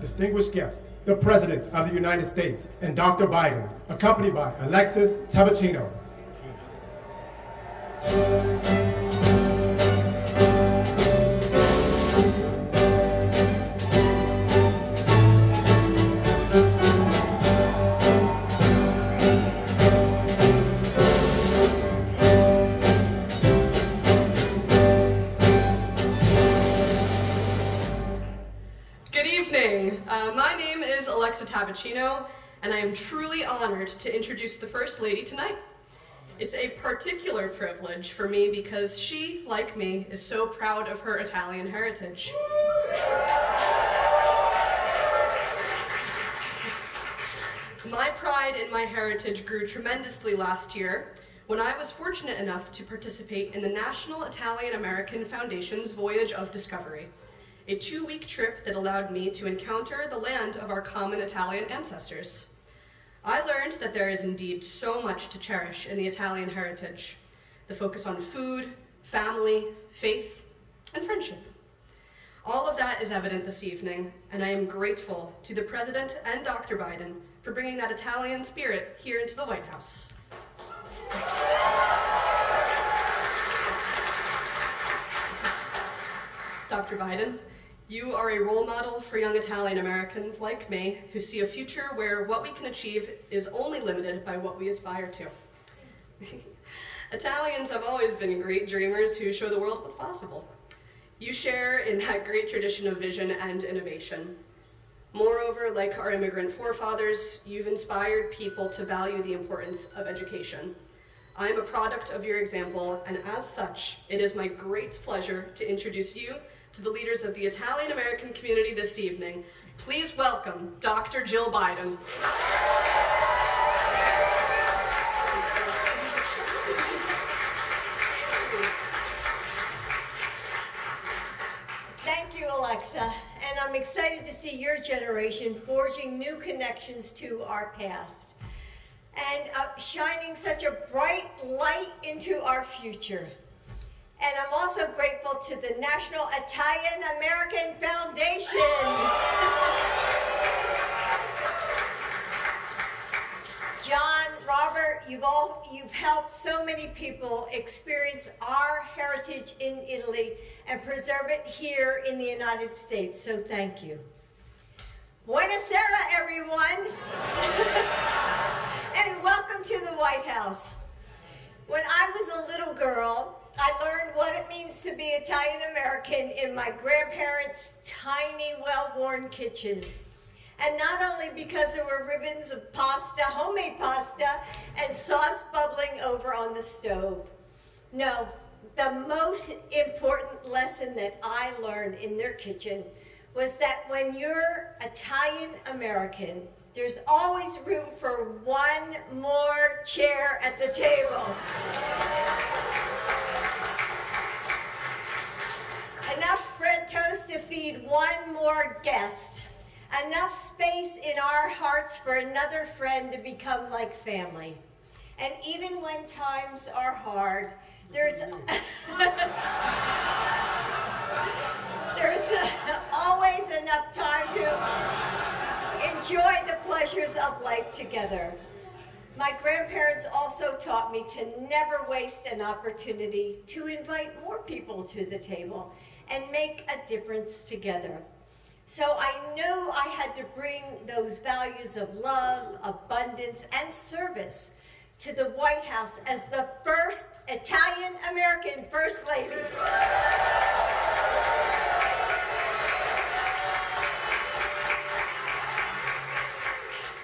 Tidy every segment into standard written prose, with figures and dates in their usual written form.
distinguished guests, the President of the United States and Dr. Biden, accompanied by Alexis Tabachino. My name is Alexa Tabachino, and I am truly honored to introduce the First Lady tonight. It's a particular privilege for me because she, like me, is so proud of her Italian heritage. My pride in my heritage grew tremendously last year when I was fortunate enough to participate in the National Italian American Foundation's Voyage of Discovery, a 2-week trip that allowed me to encounter the land of our common Italian ancestors. I learned that there is indeed so much to cherish in the Italian heritage, the focus on food, family, faith, and friendship. All of that is evident this evening, and I am grateful to the President and Dr. Biden for bringing that Italian spirit here into the White House. Dr. Biden, you are a role model for young Italian Americans like me who see a future where what we can achieve is only limited by what we aspire to. Italians have always been great dreamers who show the world what's possible. You share in that great tradition of vision and innovation. Moreover, like our immigrant forefathers, you've inspired people to value the importance of education. I am a product of your example, and as such, it is my great pleasure to introduce you to the leaders of the Italian American community this evening. Please welcome Dr. Jill Biden. Thank you, Alexa, and I'm excited to see your generation forging new connections to our past and shining such a bright light into our future. And I'm also grateful to the National Italian American Foundation. John, Robert, you've helped so many people experience our heritage in Italy and preserve it here in the United States, so thank you. Buonasera, everyone. And welcome to the White House. When I was a little girl, I learned what it means to be Italian American in my grandparents' tiny, well-worn kitchen. And not only because there were ribbons of pasta, homemade pasta, and sauce bubbling over on the stove. No, the most important lesson that I learned in their kitchen was that when you're Italian American, there's always room for one more chair at the table. Enough bread toast to feed one more guest. Enough space in our hearts for another friend to become like family. And even when times are hard, there's always enough time to enjoy the pleasures of life together. My grandparents also taught me to never waste an opportunity to invite more people to the table and make a difference together. So I knew I had to bring those values of love, abundance, and service to the White House as the first Italian American First Lady.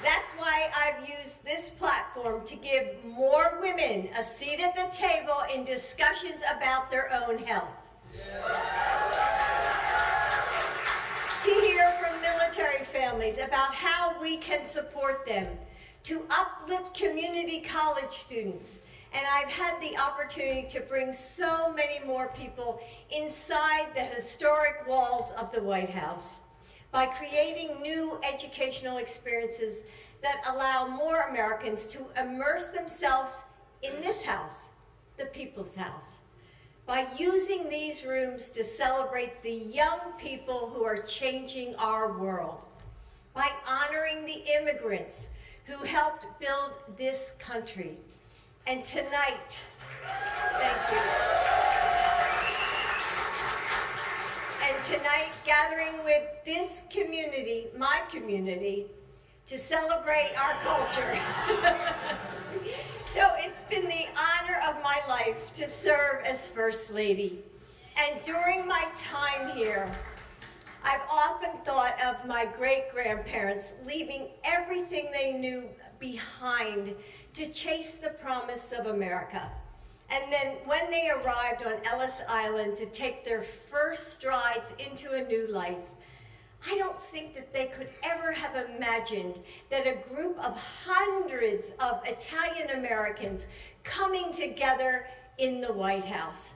That's why I've used this platform to give more women a seat at the table in discussions about their own health. To hear from military families about how we can support them, to uplift community college students. And I've had the opportunity to bring so many more people inside the historic walls of the White House by creating new educational experiences that allow more Americans to immerse themselves in this house, the People's House, by using these rooms to celebrate the young people who are changing our world. by honoring the immigrants who helped build this country. And tonight, thank you. And tonight, gathering with this community, my community, to celebrate our culture. So it's been the honor of my life to serve as First Lady. And during my time here, I've often thought of my great-grandparents leaving everything they knew behind to chase the promise of America. And then when they arrived on Ellis Island to take their first strides into a new life, I don't think that they could ever have imagined that a group of hundreds of Italian Americans coming together in the White House.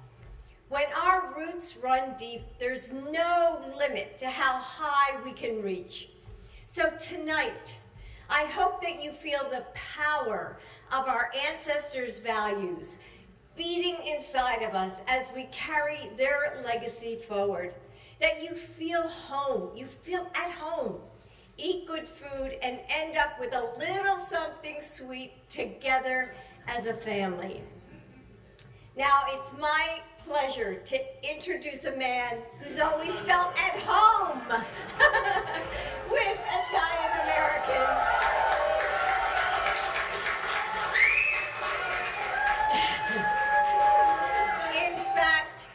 When our roots run deep, there's no limit to how high we can reach. So tonight, I hope that you feel the power of our ancestors' values beating inside of us as we carry their legacy forward. That you feel home, you feel at home. Eat good food and end up with a little something sweet together as a family. Now, it's my pleasure to introduce a man who's always felt at home with Italian Americans. In fact,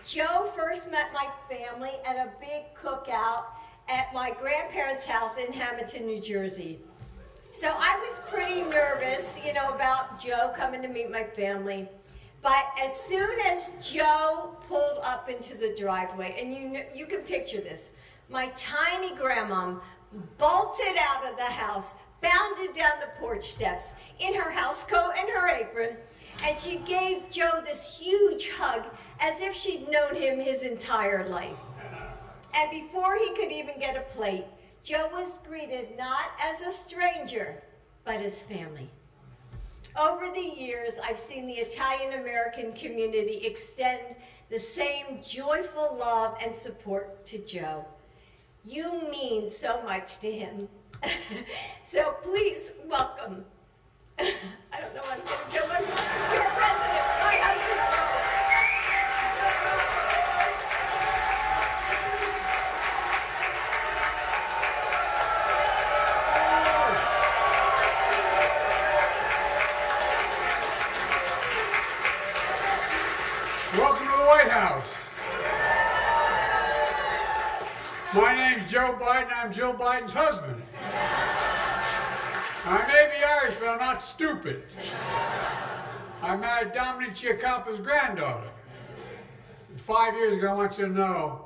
Joe first met my family at a big cookout at my grandparents' house in Hamilton, New Jersey. So I was pretty nervous, about Joe coming to meet my family. But as soon as Joe pulled up into the driveway, and you can picture this, my tiny grandmom bolted out of the house, bounded down the porch steps in her housecoat and her apron, and she gave Joe this huge hug as if she'd known him his entire life. And before he could even get a plate, Joe was greeted not as a stranger, but as family. Over the years, I've seen the Italian American community extend the same joyful love and support to Joe. You mean so much to him. So please welcome, I don't know what I'm going to tell my president, my husband, Joe. Welcome to the White House. My name's Joe Biden. I'm Jill Biden's husband. I may be Irish, but I'm not stupid. I married Dominic Chiacoppa's granddaughter. 5 years ago, I want you to know,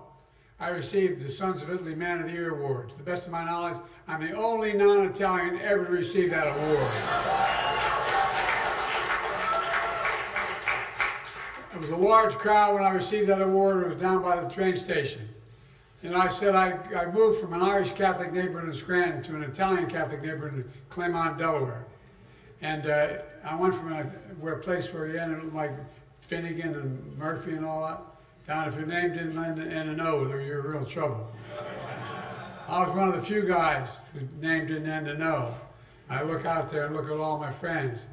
I received the Sons of Italy Man of the Year Award. To the best of my knowledge, I'm the only non-Italian ever to receive that award. There was a large crowd when I received that award. It was down by the train station. And I said I moved from an Irish Catholic neighborhood in Scranton to an Italian Catholic neighborhood in Claymont, Delaware. And I went from a place where you ended like Finnegan and Murphy and all that, down if your name didn't end in an O, you're in real trouble. I was one of the few guys whose name didn't end in O. I look out there and look at all my friends.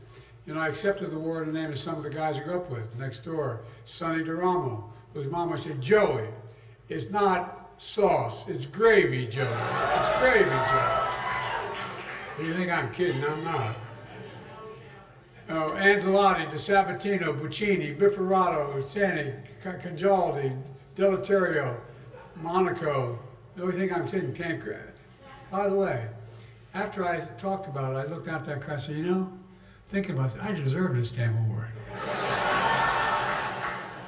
I accepted the award in the name of some of the guys I grew up with next door. Sonny DeRamo, whose mom would say, Joey, it's not sauce, it's gravy, Joey. It's gravy, Joey. You think I'm kidding? I'm not. Angelotti, DeSabatino, Buccini, Biferato, Sani, Congialdi, Deleterio, Monaco. You think I'm kidding? Tancred. By the way, after I talked about it, I looked out that car and said, thinking about it, I deserve this damn award.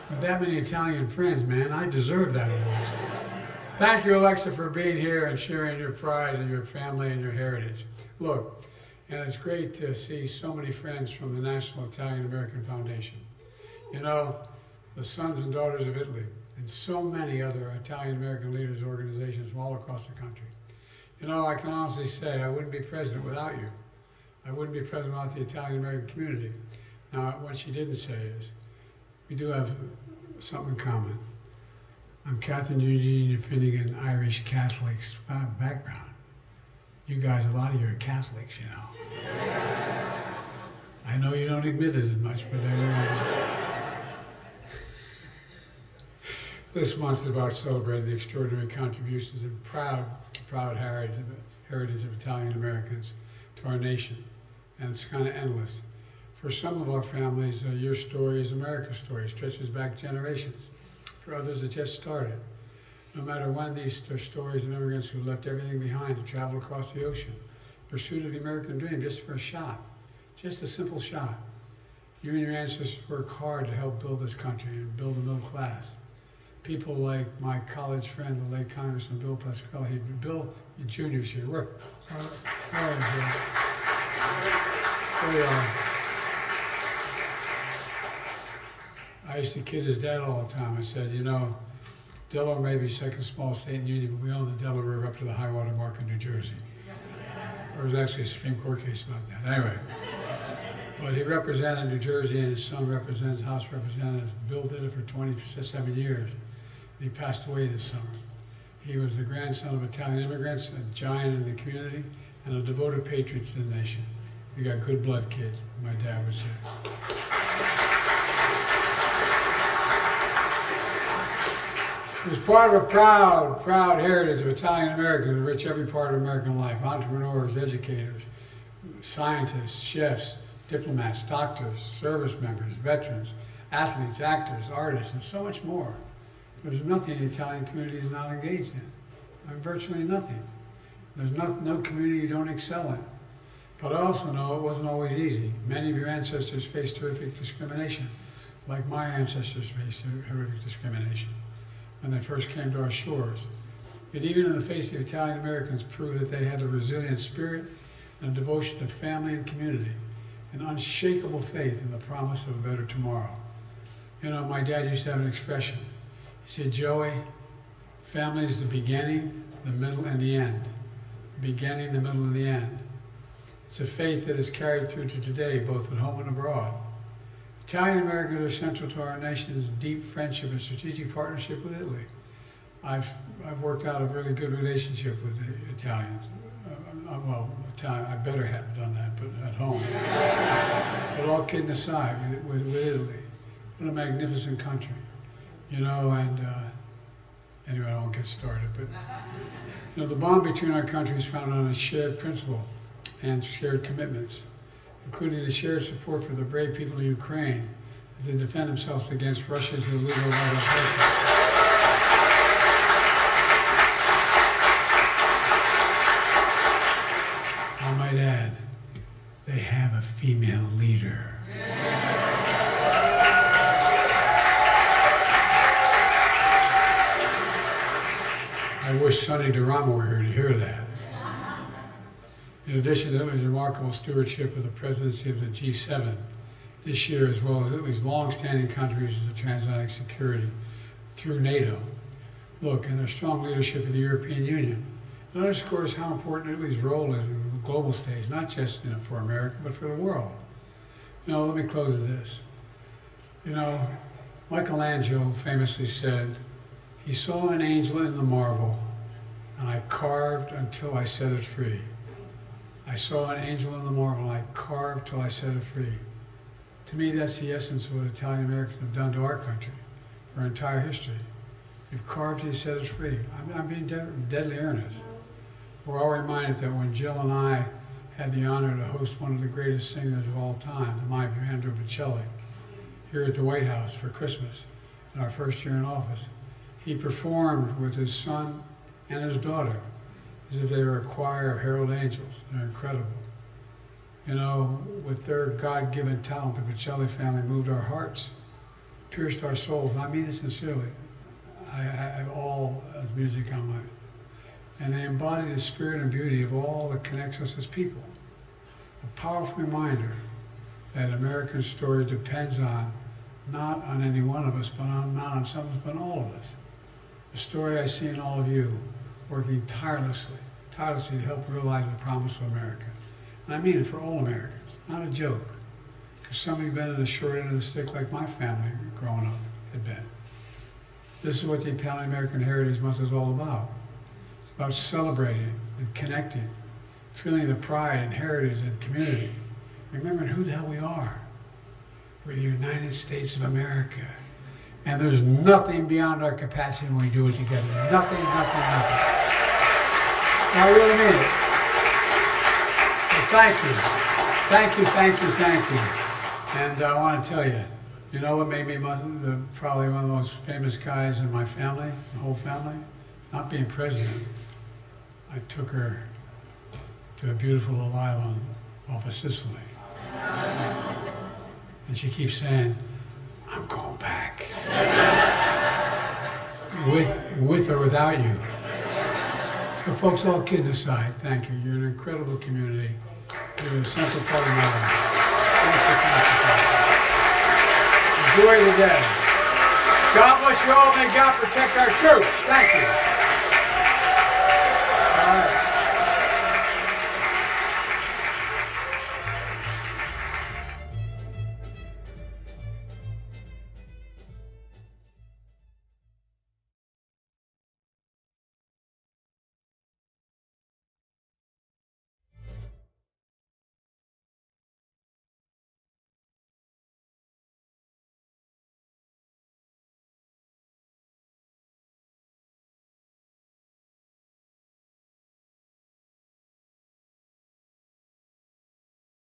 With that many Italian friends, man, I deserve that award. Thank you, Alexa, for being here and sharing your pride and your family and your heritage. Look, and it's great to see so many friends from the National Italian American Foundation. The Sons and Daughters of Italy, and so many other Italian American leaders organizations from all across the country. I can honestly say I wouldn't be president without you. I wouldn't be president without the Italian American community. Now, what she didn't say is, we do have something in common. I'm Catherine Eugenia Finnegan, Irish Catholic background. You guys, a lot of you are Catholics, you know. I know you don't admit it as much, but this month is about celebrating the extraordinary contributions and proud heritage of Italian Americans to our nation. And it's kind of endless. For some of our families, your story is America's story. It stretches back generations. For others, it just started. No matter when, these are stories of immigrants who left everything behind to travel across the ocean, in pursuit of the American dream, just for a shot, just a simple shot. You and your ancestors worked hard to help build this country and build a middle class. People like my college friend, the late Congressman Bill Pasquale. Bill Jr.'s here. Where is he? There we are. I used to kid his dad all the time. I said, you know, Delaware may be second smallest state in the Union, but we own the Delaware River up to the high water mark in New Jersey. There was actually a Supreme Court case about that. Anyway, but he represented New Jersey, and his son represents House Representatives. Bill did it for 27 years, and he passed away this summer. He was the grandson of Italian immigrants, a giant in the community, and a devoted patriot to the nation. You got good blood, kid, my dad would say. He was part of a proud heritage of Italian Americans that enrich every part of American life. Entrepreneurs, educators, scientists, chefs, diplomats, doctors, service members, veterans, athletes, actors, artists, and so much more. There's nothing the Italian community is not engaged in. I mean, virtually nothing. There's no community you don't excel in. But I also know it wasn't always easy. Many of your ancestors faced horrific discrimination, like my ancestors faced horrific discrimination when they first came to our shores. Yet even in the face of Italian Americans proved that they had a resilient spirit and a devotion to family and community, an unshakable faith in the promise of a better tomorrow. You know, my dad used to have an expression. He said, Joey, family is the beginning, the middle, and the end. The beginning, the middle, and the end. It's a faith that is carried through to today, both at home and abroad. Italian Americans are central to our nation's deep friendship and strategic partnership with Italy. I've worked out a really good relationship with the Italians. I better have done that, but at home. But all kidding aside, with Italy, what a magnificent country, you know. And anyway, I won't get started. But you know, the bond between our countries is founded on a shared principle and shared commitments, including the shared support for the brave people of Ukraine as they defend themselves against Russia's illegal aggression. I might add, they have a female leader. I wish Sonny DeRama were here to hear that. In addition to Italy's remarkable stewardship of the presidency of the G7 this year, as well as Italy's long-standing contributions to transatlantic security through NATO, and their strong leadership of the European Union, it underscores how important Italy's role is in the global stage, not just for America, but for the world. You know, let me close with this. You know, Michelangelo famously said, he saw an angel in the marble, and I carved until I set it free. I saw an angel in the marble, and I carved till I set it free. To me, that's the essence of what Italian Americans have done to our country, for our entire history. You've carved till you set it free. I'm being deadly earnest. We're all reminded that when Jill and I had the honor to host one of the greatest singers of all time, in my view, Andrea Bocelli, here at the White House for Christmas, in our first year in office. He performed with his son and his daughter as if they were a choir of herald angels. They're incredible. You know, with their God-given talent, the Bocelli family moved our hearts, pierced our souls, and I mean it sincerely. I have all of music on my, and they embody the spirit and beauty of all that connects us as people. A powerful reminder that American story depends on, not on any one of us, but not on some of us, but on all of us. The story I see in all of you, working tirelessly to help realize the promise of America. And I mean it for all Americans, not a joke. Because some of you have been in the short end of the stick like my family growing up had been. This is what the Italian American Heritage Month is all about. It's about celebrating and connecting feeling the pride and heritage and community, remembering who the hell we are. We're the United States of America. And there's nothing beyond our capacity when we do it together. Nothing, nothing, nothing. I really mean it. So thank you. Thank you, thank you, thank you. And I want to tell you, you know what made me probably one of the most famous guys in my family, the whole family? Not being president. I took her to a beautiful little island off of Sicily. And she keeps saying, I'm going back. With or without you. So folks, all kidding aside, thank you. You're an incredible community. You're a central part of my life. Enjoy the day. God bless you all. May God protect our troops. Thank you.